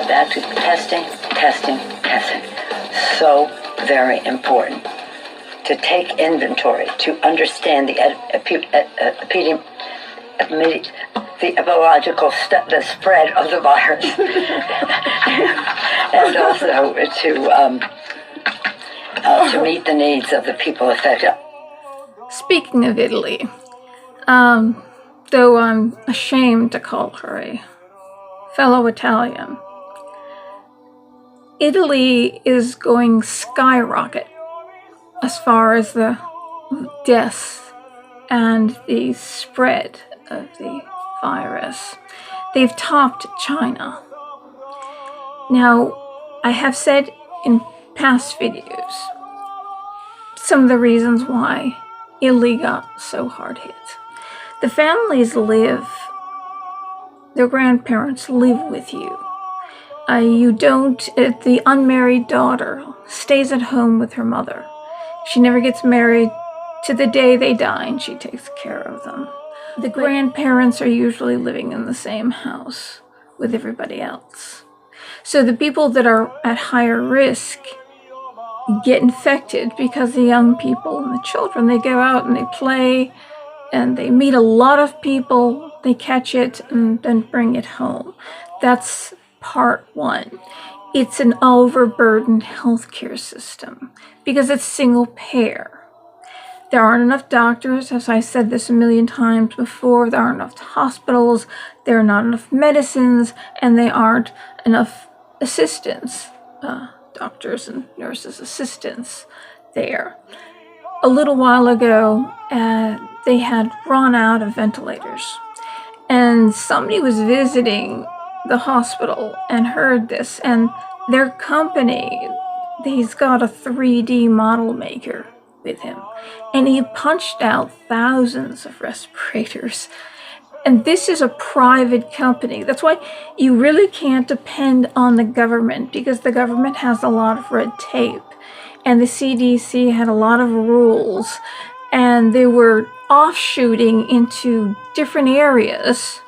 get back to testing. So very important to take inventory, to understand the epidemiological the spread of the virus, and also to meet the needs of the people affected. Speaking of Italy, though I'm ashamed to call her a fellow Italian, Italy is going skyrocket as far as the deaths and the spread of the virus. They've topped China. Now, I have said in past videos some of the reasons why Italy got so hard hit. The families their grandparents live with you. The unmarried daughter stays at home with her mother. She never gets married to the day they die, and she takes care of them. The grandparents are usually living in the same house with everybody else. So the people that are at higher risk get infected because the young people and the children, they go out and they play and they meet a lot of people, they catch it and then bring it home. That's part one. It's an overburdened healthcare system because it's single payer. There aren't enough doctors, as I said this a million times before. There aren't enough hospitals, there are not enough medicines, and there aren't enough assistants, doctors and nurses assistants there. A little while ago, they had run out of ventilators, and somebody was visiting the hospital and heard this, and their company, he's got a 3D model maker with him, and he punched out thousands of respirators. And this is a private company. That's why you really can't depend on the government, because the government has a lot of red tape, and the CDC had a lot of rules, and they were offshooting into different areas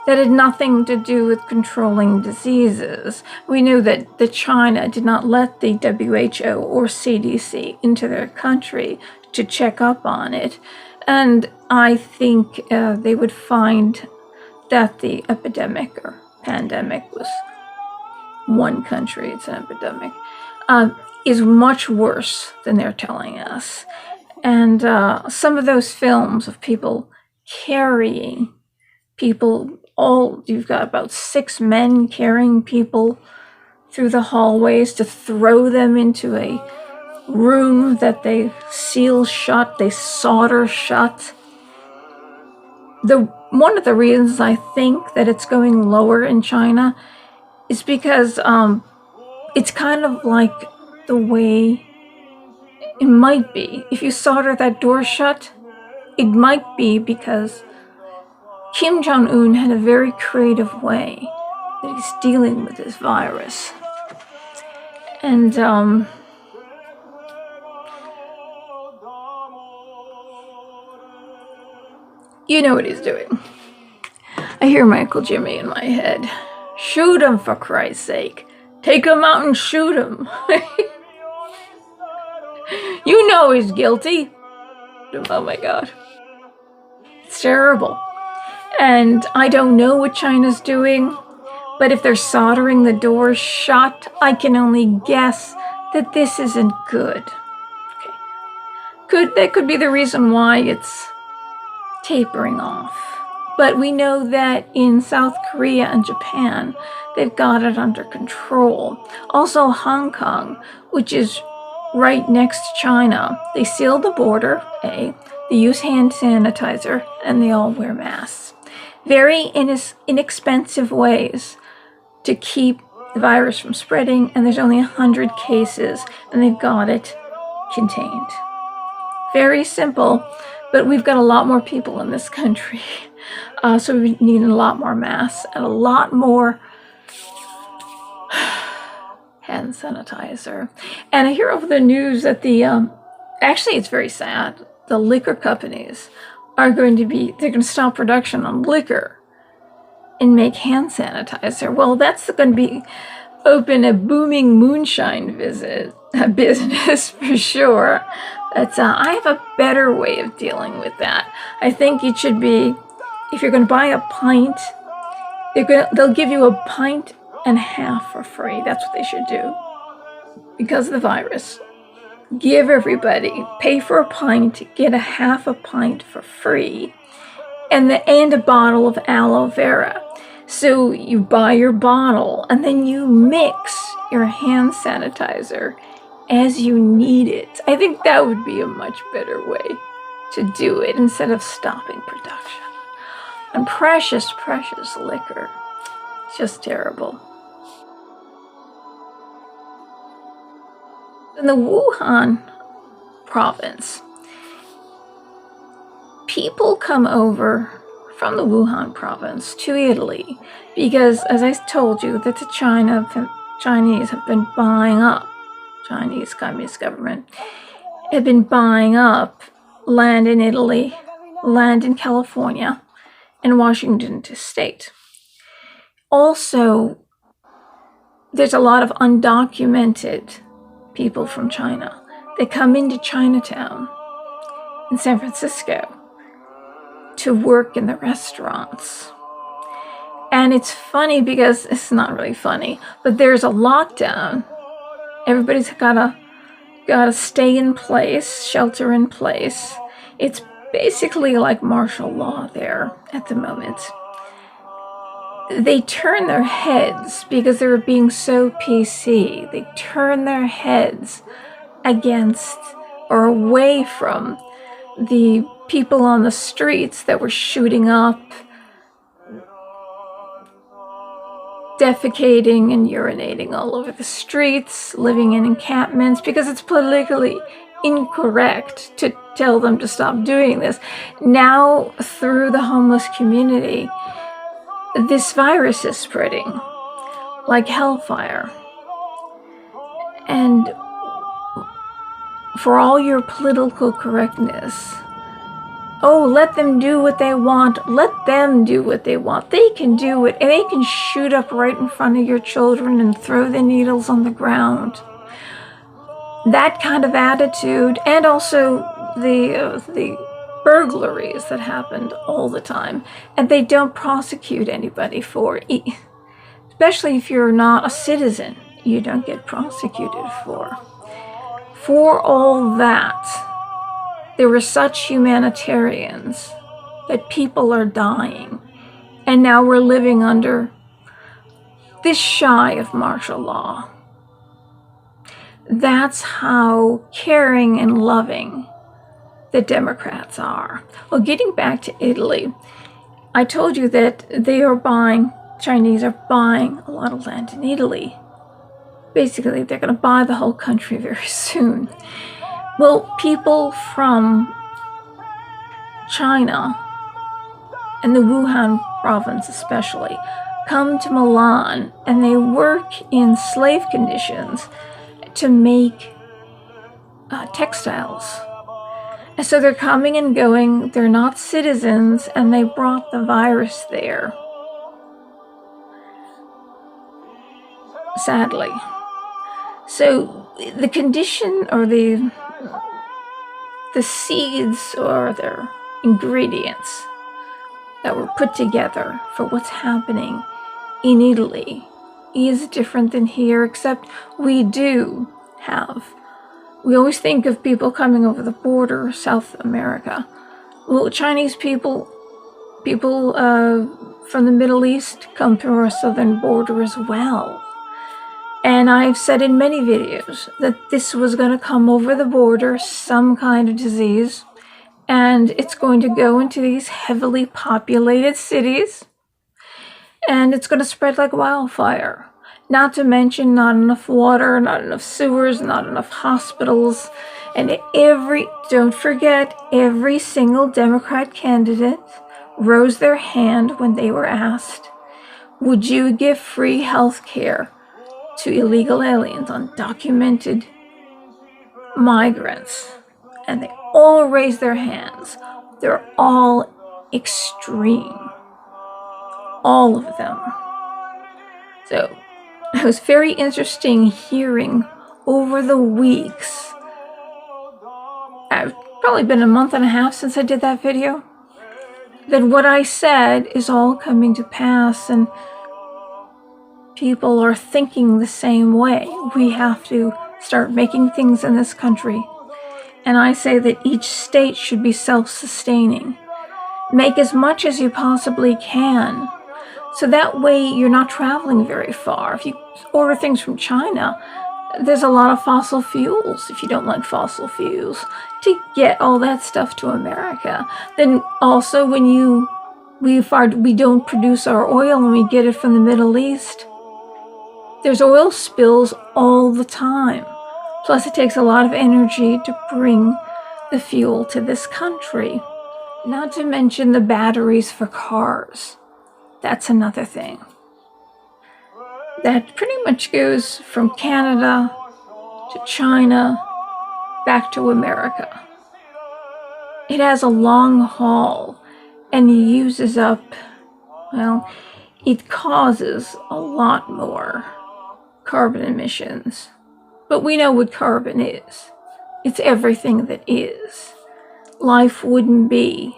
that had nothing to do with controlling diseases. We knew that China did not let the WHO or CDC into their country to check up on it. And I think they would find that the epidemic or pandemic was one country, it's an epidemic, is much worse than they're telling us. And some of those films of people carrying people, you've got about 6 men carrying people through the hallways to throw them into a room that they seal shut, they solder shut. One of the reasons I think that it's going lower in China is because it's kind of like the way it might be. If you solder that door shut, it might be because Kim Jong-un had a very creative way that he's dealing with this virus. And you know what he's doing. I hear my Uncle Jimmy in my head. Shoot him, for Christ's sake. Take him out and shoot him. You know he's guilty. Oh my God. It's terrible. And I don't know what China's doing, but if they're soldering the doors shut, I can only guess that this isn't good. Okay. That could be the reason why it's tapering off. But we know that in South Korea and Japan, they've got it under control. Also Hong Kong, which is right next to China, they seal the border, they use hand sanitizer, and they all wear masks. Very inexpensive ways to keep the virus from spreading, and there's only 100 cases, and they've got it contained. Very simple, but we've got a lot more people in this country, so we need a lot more masks and a lot more hand sanitizer. And I hear over the news that actually it's very sad, the liquor companies are they're going to stop production on liquor and make hand sanitizer. Well, that's going to open a booming moonshine business for sure. But I have a better way of dealing with that. I think it should be, if you're going to buy a pint, they'll give you a pint and a half for free. That's what they should do. Because of the virus, give everybody, pay for a pint, get a half a pint for free, and a bottle of aloe vera. So you buy your bottle and then you mix your hand sanitizer as you need it. I think that would be a much better way to do it instead of stopping production. And precious, precious liquor. It's just terrible. In the Wuhan province, people come over from the Wuhan province to Italy because, as I told you, that the Chinese have been buying up, Chinese Communist government, have been buying up land in Italy, land in California, and Washington State. Also, there's a lot of undocumented people from China. They come into Chinatown in San Francisco to work in the restaurants. And it's funny because it's not really funny, but there's a lockdown. Everybody's gotta stay in place, shelter in place. It's basically like martial law there at the moment. They turn their heads because they were being so PC. They turn their heads against or away from the people on the streets that were shooting up, defecating and urinating all over the streets, living in encampments, because it's politically incorrect to tell them to stop doing this. Now, through the homeless community, this virus is spreading like hellfire. And for all your political correctness, oh, let them do what they want. Let them do what they want. They can do it, and they can shoot up right in front of your children and throw the needles on the ground. That kind of attitude, and also the burglaries that happened all the time, and they don't prosecute anybody for it. Especially if you're not a citizen, you don't get prosecuted for. For all that, there were such humanitarians that people are dying, and now we're living under this shy of martial law. That's how caring and loving the Democrats are. Well, getting back to Italy, I told you that Chinese are buying a lot of land in Italy. Basically, they're going to buy the whole country very soon. Well, people from China, and the Wuhan province especially, come to Milan and they work in slave conditions to make textiles. And so they're coming and going, they're not citizens, and they brought the virus there. Sadly. So the condition, or the seeds or the ingredients that were put together for what's happening in Italy is different than here, except we always think of people coming over the border, South America. Well, Chinese people from the Middle East come through our southern border as well. And I've said in many videos that this was going to come over the border, some kind of disease, and it's going to go into these heavily populated cities, and it's going to spread like wildfire. Not to mention not enough water, not enough sewers, not enough hospitals, and don't forget, every single Democrat candidate rose their hand when they were asked, would you give free health care to illegal aliens, undocumented migrants? And they all raise their hands. They're all extreme. all of them. So it was very interesting hearing over the weeks. It's probably been a month and a half since I did that video, that what I said is all coming to pass, and people are thinking the same way. We have to start making things in this country. And I say that each state should be self-sustaining. Make as much as you possibly can. So that way you're not traveling very far. If you order things from China, there's a lot of fossil fuels, if you don't like fossil fuels, to get all that stuff to America. Then also when we don't produce our oil and we get it from the Middle East, there's oil spills all the time. Plus it takes a lot of energy to bring the fuel to this country. Not to mention the batteries for cars. That's another thing. That pretty much goes from Canada to China back to America. It has a long haul and uses up, well, it causes a lot more carbon emissions. But we know what carbon is. It's everything that is. Life wouldn't be.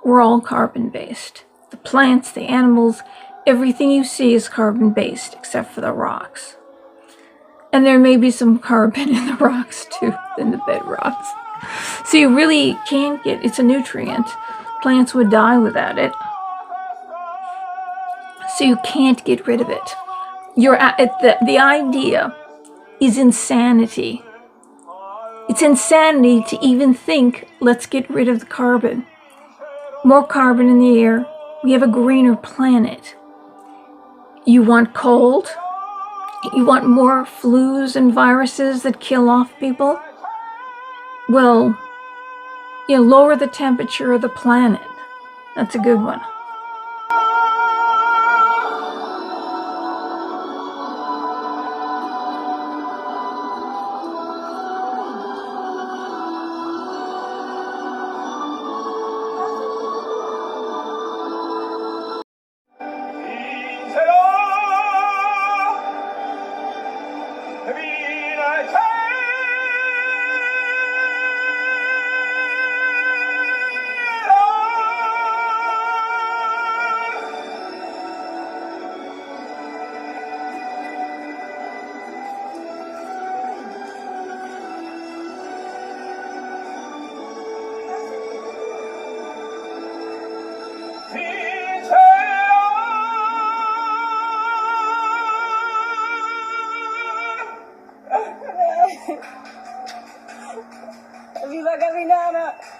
We're all carbon-based. The plants, the animals, everything you see is carbon-based except for the rocks. And there may be some carbon in the rocks too, in the bedrocks. So you really can't get, it's a nutrient. Plants would die without it. So you can't get rid of it. The idea is insanity. It's insanity to even think, let's get rid of the carbon. More carbon in the air. We have a greener planet. You want cold? You want more flus and viruses that kill off people? Well, lower the temperature of the planet. That's a good one. Viva Gavinana!